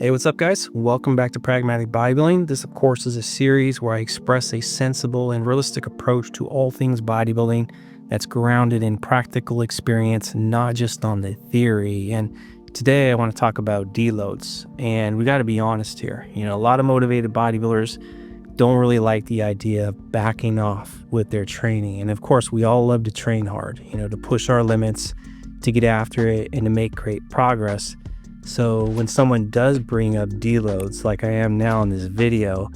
Hey, what's up, guys? Welcome back to Pragmatic Bodybuilding. This, of course, is a series where I express a sensible and realistic approach to all things bodybuilding that's grounded in practical experience, not just on the theory. And today I want to talk about deloads. And we got to be honest here. A lot of motivated bodybuilders don't really like the idea of backing off with their training. And of course, we all love to train hard, to push our limits, to get after it, and to make great progress. So when someone does bring up deloads, like I am now in this video,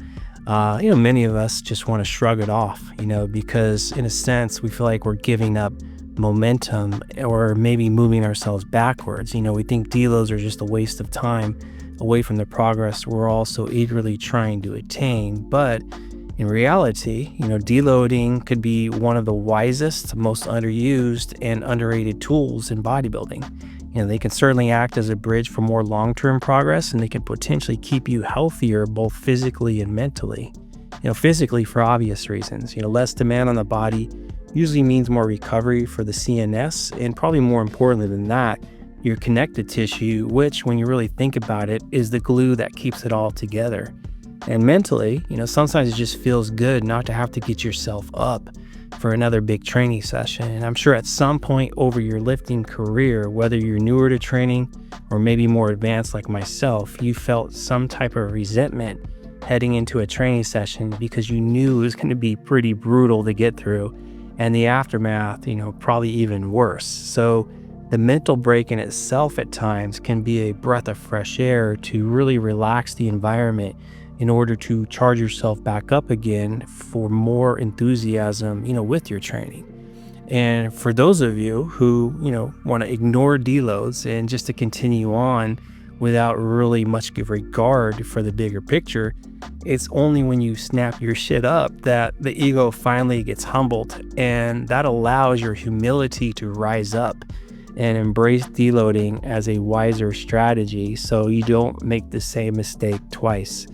many of us just want to shrug it off, because in a sense, we feel like we're giving up momentum or maybe moving ourselves backwards. We think deloads are just a waste of time away from the progress we're all so eagerly trying to attain. But in reality, deloading could be one of the wisest, most underused and underrated tools in bodybuilding. They can certainly act as a bridge for more long-term progress, and they can potentially keep you healthier both physically and mentally. Physically for obvious reasons. Less demand on the body usually means more recovery for the CNS, and probably more importantly than that, your connective tissue, which when you really think about it, is the glue that keeps it all together. And mentally, sometimes it just feels good not to have to get yourself up for another big training session. And I'm sure at some point over your lifting career, whether you're newer to training or maybe more advanced like myself, you felt some type of resentment heading into a training session because you knew it was going to be pretty brutal to get through, and the aftermath, probably even worse. So the mental break in itself at times can be a breath of fresh air to really relax the environment in order to charge yourself back up again for more enthusiasm, with your training. And for those of you who, want to ignore deloads and just to continue on without really much regard for the bigger picture, it's only when you snap your shit up that the ego finally gets humbled, and that allows your humility to rise up and embrace deloading as a wiser strategy so you don't make the same mistake twice.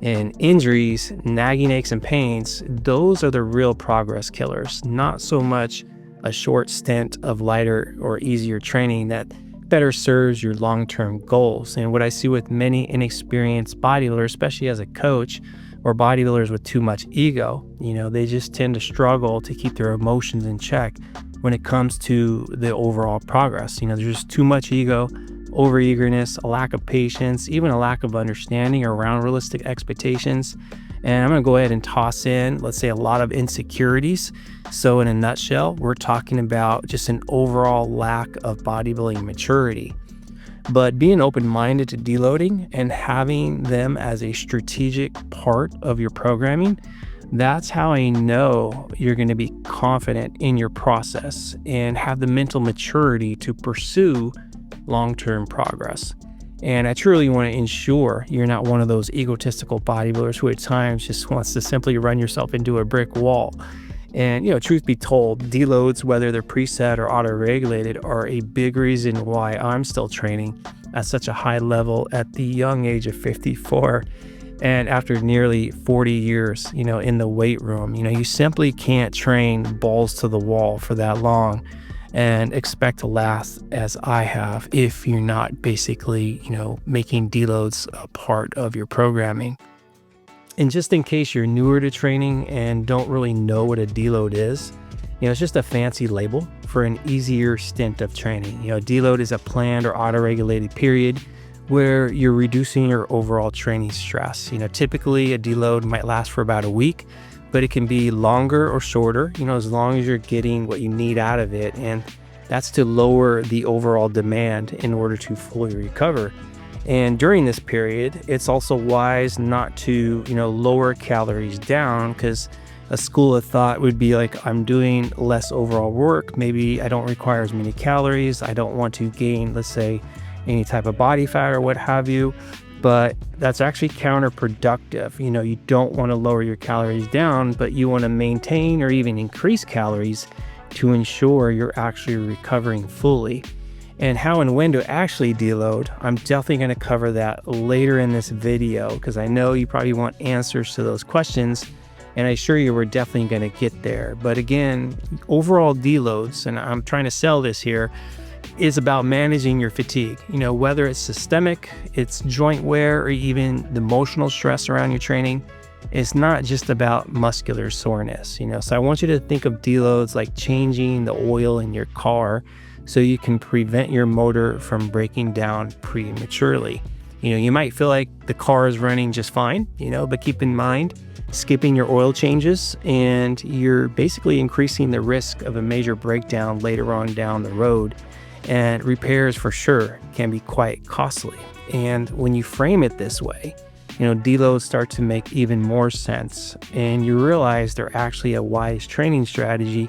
And injuries, nagging aches and pains, those are the real progress killers, not so much a short stint of lighter or easier training that better serves your long-term goals. And what I see with many inexperienced bodybuilders, especially as a coach, or bodybuilders with too much ego, they just tend to struggle to keep their emotions in check when it comes to the overall progress. There's just too much ego, over-eagerness, a lack of patience, even a lack of understanding around realistic expectations. And I'm going to go ahead and toss in, let's say, a lot of insecurities. So in a nutshell, we're talking about just an overall lack of bodybuilding maturity. But being open-minded to deloading and having them as a strategic part of your programming, that's how I know you're going to be confident in your process and have the mental maturity to pursue long-term progress. And I truly want to ensure you're not one of those egotistical bodybuilders who at times just wants to simply run yourself into a brick wall. And, truth be told, deloads, whether they're preset or auto-regulated, are a big reason why I'm still training at such a high level at the young age of 54. And after nearly 40 years, in the weight room, you simply can't train balls to the wall for that long and expect to last as I have if you're not basically, making deloads a part of your programming. And just in case you're newer to training and don't really know what a deload is, it's just a fancy label for an easier stint of training. Deload is a planned or auto-regulated period where you're reducing your overall training stress. Typically a deload might last for about a week, but it can be longer or shorter, as long as you're getting what you need out of it. And that's to lower the overall demand in order to fully recover. And during this period, it's also wise not to, lower calories down, because a school of thought would be like, I'm doing less overall work. Maybe I don't require as many calories. I don't want to gain, let's say, any type of body fat or what have you. But that's actually counterproductive. You don't want to lower your calories down, but you want to maintain or even increase calories to ensure you're actually recovering fully. And how and when to actually deload, I'm definitely going to cover that later in this video, because I know you probably want answers to those questions, and I assure you we're definitely going to get there. But again, overall deloads, and I'm trying to sell this here, is about managing your fatigue. Whether it's systemic, it's joint wear, or even the emotional stress around your training. It's not just about muscular soreness. So I want you to think of deloads like changing the oil in your car so you can prevent your motor from breaking down prematurely. You might feel like the car is running just fine, but keep in mind, skipping your oil changes and you're basically increasing the risk of a major breakdown later on down the road. And repairs for sure can be quite costly. And when you frame it this way, deloads start to make even more sense, and you realize they're actually a wise training strategy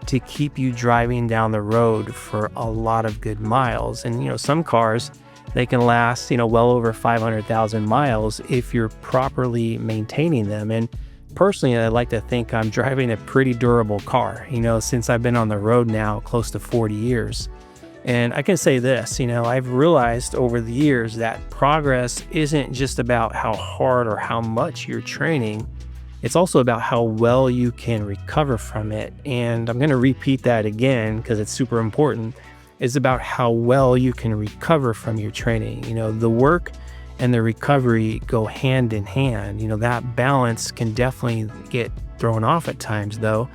to keep you driving down the road for a lot of good miles. And some cars, they can last well over 500,000 miles if you're properly maintaining them. And personally, I like to think I'm driving a pretty durable car, since I've been on the road now close to 40 years. And I can say this, I've realized over the years that progress isn't just about how hard or how much you're training. It's also about how well you can recover from it. And I'm going to repeat that again because it's super important. It's about how well you can recover from your training. The work and the recovery go hand in hand. That balance can definitely get thrown off at times though.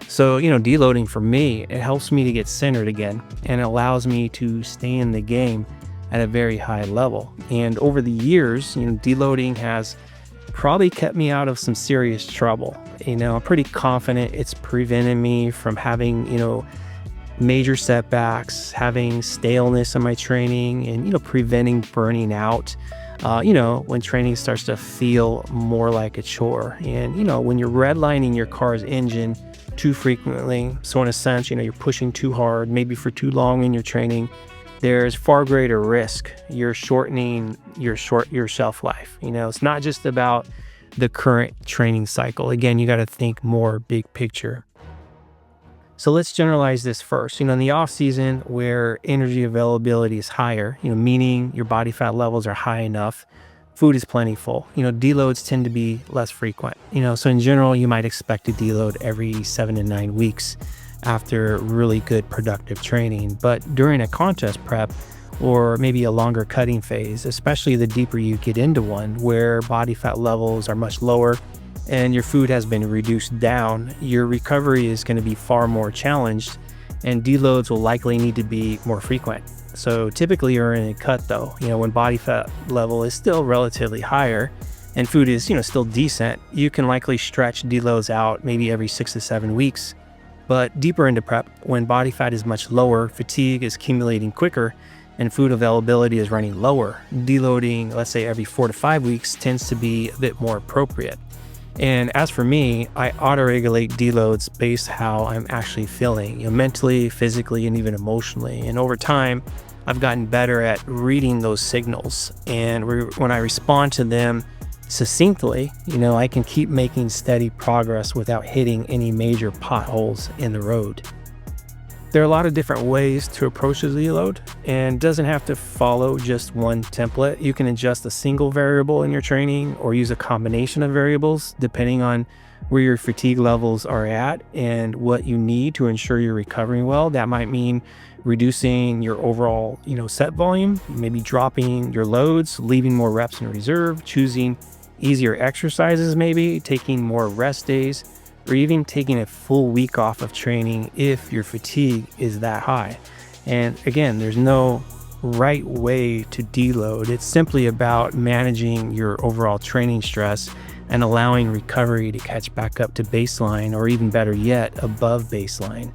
So, deloading for me, it helps me to get centered again, and it allows me to stay in the game at a very high level. And over the years, deloading has probably kept me out of some serious trouble. I'm pretty confident it's prevented me from having, major setbacks, having staleness in my training, and, preventing burning out, when training starts to feel more like a chore. And, when you're redlining your car's engine too frequently, so in a sense, you're pushing too hard, maybe for too long in your training, there's far greater risk. You're shortening your shelf life. It's not just about the current training cycle. Again, you got to think more big picture. So let's generalize this first. In the off season where energy availability is higher, meaning your body fat levels are high enough, food is plentiful, deloads tend to be less frequent. So in general, you might expect to deload every 7 to 9 weeks after really good productive training. But during a contest prep or maybe a longer cutting phase, especially the deeper you get into one where body fat levels are much lower and your food has been reduced down, your recovery is going to be far more challenged and deloads will likely need to be more frequent. So typically you're in a cut though, when body fat level is still relatively higher and food is, still decent, you can likely stretch deloads out maybe every 6 to 7 weeks. But deeper into prep, when body fat is much lower, fatigue is accumulating quicker, and food availability is running lower, deloading, let's say every 4 to 5 weeks, tends to be a bit more appropriate. And as for me, I auto-regulate deloads based how I'm actually feeling, mentally, physically, and even emotionally. And over time, I've gotten better at reading those signals. And when I respond to them succinctly, I can keep making steady progress without hitting any major potholes in the road. There are a lot of different ways to approach the deload, and doesn't have to follow just one template. You can adjust a single variable in your training or use a combination of variables depending on where your fatigue levels are at and what you need to ensure you're recovering well. That might mean reducing your overall, set volume, maybe dropping your loads, leaving more reps in reserve, choosing easier exercises, maybe taking more rest days, or even taking a full week off of training if your fatigue is that high. And again, there's no right way to deload. It's simply about managing your overall training stress and allowing recovery to catch back up to baseline, or even better yet, above baseline.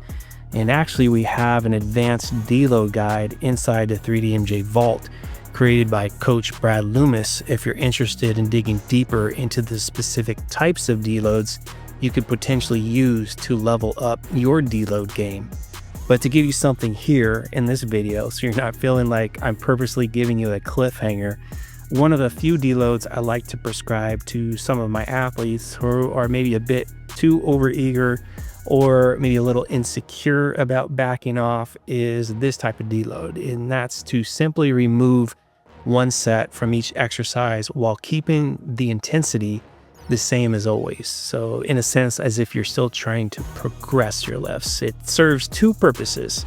And actually, we have an advanced deload guide inside the 3DMJ Vault created by Coach Brad Loomis if you're interested in digging deeper into the specific types of deloads you could potentially use to level up your deload game. But to give you something here in this video, so you're not feeling like I'm purposely giving you a cliffhanger, one of the few deloads I like to prescribe to some of my athletes who are maybe a bit too overeager or maybe a little insecure about backing off is this type of deload. And that's to simply remove one set from each exercise while keeping the intensity the same as always. So in a sense, as if you're still trying to progress your lifts. It serves two purposes.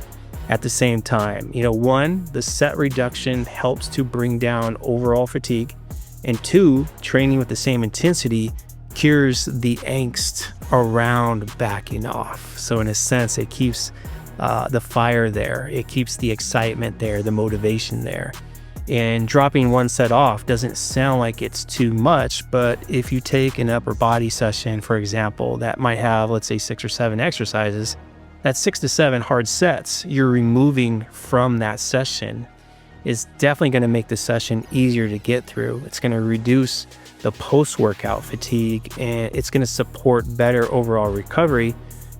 at the same time. One, the set reduction helps to bring down overall fatigue. And two, training with the same intensity cures the angst around backing off. So in a sense, it keeps the fire there. It keeps the excitement there, the motivation there. And dropping one set off doesn't sound like it's too much, but if you take an upper body session, for example, that might have, let's say, 6 or 7 exercises, that's 6 to 7 hard sets you're removing from that session is definitely going to make the session easier to get through. It's going to reduce the post-workout fatigue, and it's going to support better overall recovery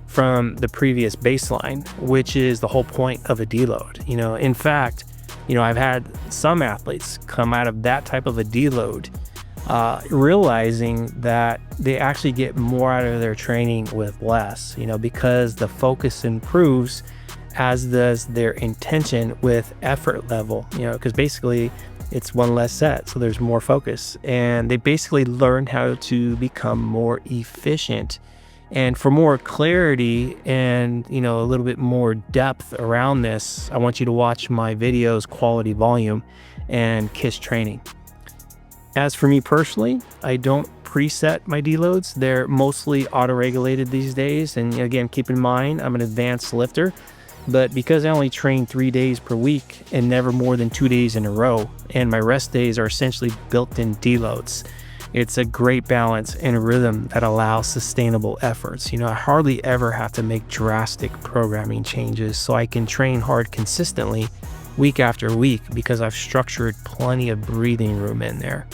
from the previous baseline, which is the whole point of a deload. In fact, I've had some athletes come out of that type of a deload realizing that they actually get more out of their training with less, because the focus improves, as does their intention with effort level, because basically it's one less set, so there's more focus, and they basically learn how to become more efficient. And for more clarity and, a little bit more depth around this, I want you to watch my videos, Quality Volume and KISS Training. As for me personally, I don't preset my deloads. They're mostly auto-regulated these days. And again, keep in mind, I'm an advanced lifter, but because I only train 3 days per week and never more than 2 days in a row, and my rest days are essentially built-in deloads, it's a great balance and rhythm that allows sustainable efforts. I hardly ever have to make drastic programming changes, so I can train hard consistently week after week because I've structured plenty of breathing room in there.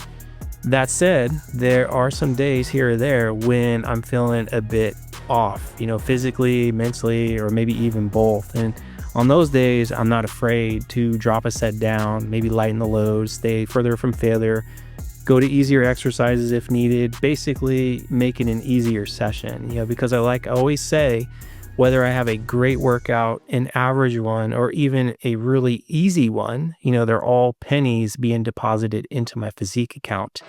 That said, there are some days here or there when I'm feeling a bit off, physically, mentally, or maybe even both. And on those days, I'm not afraid to drop a set down, maybe lighten the load, stay further from failure, go to easier exercises if needed, basically make it an easier session, because I always say, whether I have a great workout, an average one, or even a really easy one, they're all pennies being deposited into my physique account.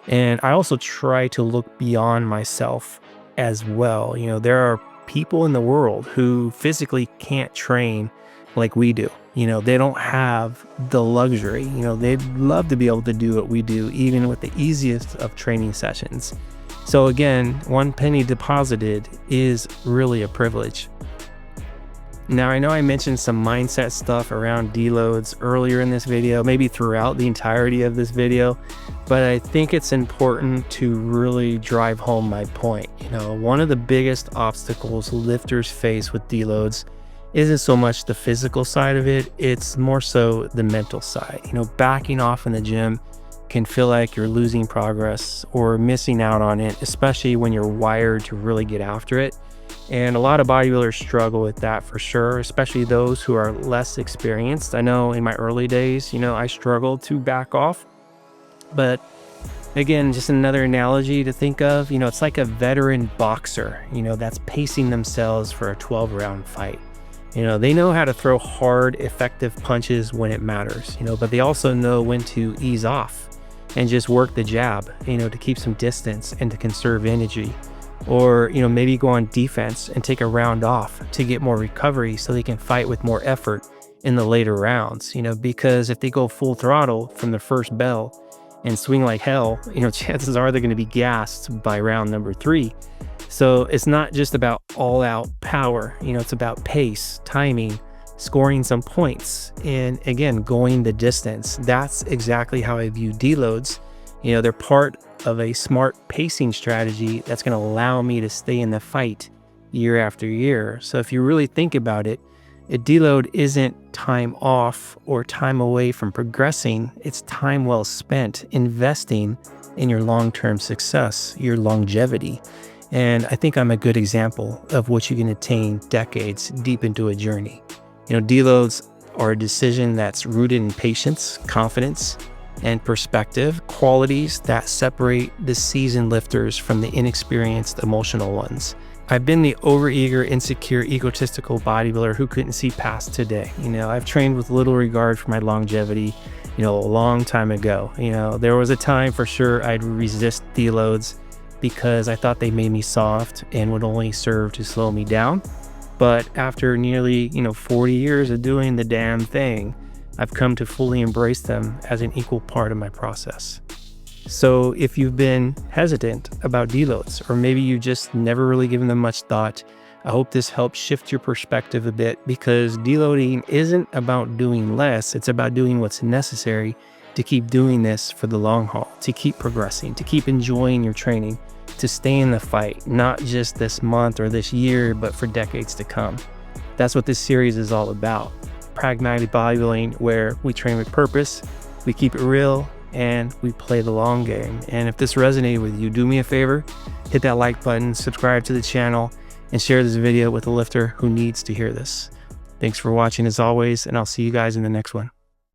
And I also try to look beyond myself as well. There are people in the world who physically can't train like we do. They don't have the luxury. They'd love to be able to do what we do, even with the easiest of training sessions. So again, one penny deposited is really a privilege. Now, I know I mentioned some mindset stuff around deloads earlier in this video, maybe throughout the entirety of this video, but I think it's important to really drive home my point. One of the biggest obstacles lifters face with deloads isn't so much the physical side of it, it's more so the mental side. Backing off in the gym can feel like you're losing progress or missing out on it, especially when you're wired to really get after it. And a lot of bodybuilders struggle with that for sure, especially those who are less experienced. I know in my early days, I struggled to back off. But again, just another analogy to think of, it's like a veteran boxer, that's pacing themselves for a 12-round fight. They know how to throw hard, effective punches when it matters, but they also know when to ease off and just work the jab, to keep some distance and to conserve energy. Or, maybe go on defense and take a round off to get more recovery so they can fight with more effort in the later rounds, because if they go full throttle from the first bell and swing like hell, chances are they're going to be gassed by round number 3. So it's not just about all out power, it's about pace, timing, scoring some points, and again, going the distance. That's exactly how I view deloads. They're part of a smart pacing strategy that's going to allow me to stay in the fight year after year. So if you really think about it, a deload isn't time off or time away from progressing. It's time well spent investing in your long-term success, your longevity. And I think I'm a good example of what you can attain decades deep into a journey. Deloads are a decision that's rooted in patience, confidence, and perspective, qualities that separate the seasoned lifters from the inexperienced emotional ones. I've been the overeager, insecure, egotistical bodybuilder who couldn't see past today. I've trained with little regard for my longevity, a long time ago. There was a time for sure I'd resist deloads because I thought they made me soft and would only serve to slow me down. But after nearly, 40 years of doing the damn thing, I've come to fully embrace them as an equal part of my process. So if you've been hesitant about deloads, or maybe you just never really given them much thought, I hope this helps shift your perspective a bit, because deloading isn't about doing less. It's about doing what's necessary to keep doing this for the long haul, to keep progressing, to keep enjoying your training, to stay in the fight, not just this month or this year, but for decades to come. That's what this series is all about. Pragmatic bodybuilding, where we train with purpose, we keep it real, and we play the long game. And if this resonated with you, do me a favor, hit that like button, subscribe to the channel, and share this video with a lifter who needs to hear this. Thanks for watching as always, and I'll see you guys in the next one.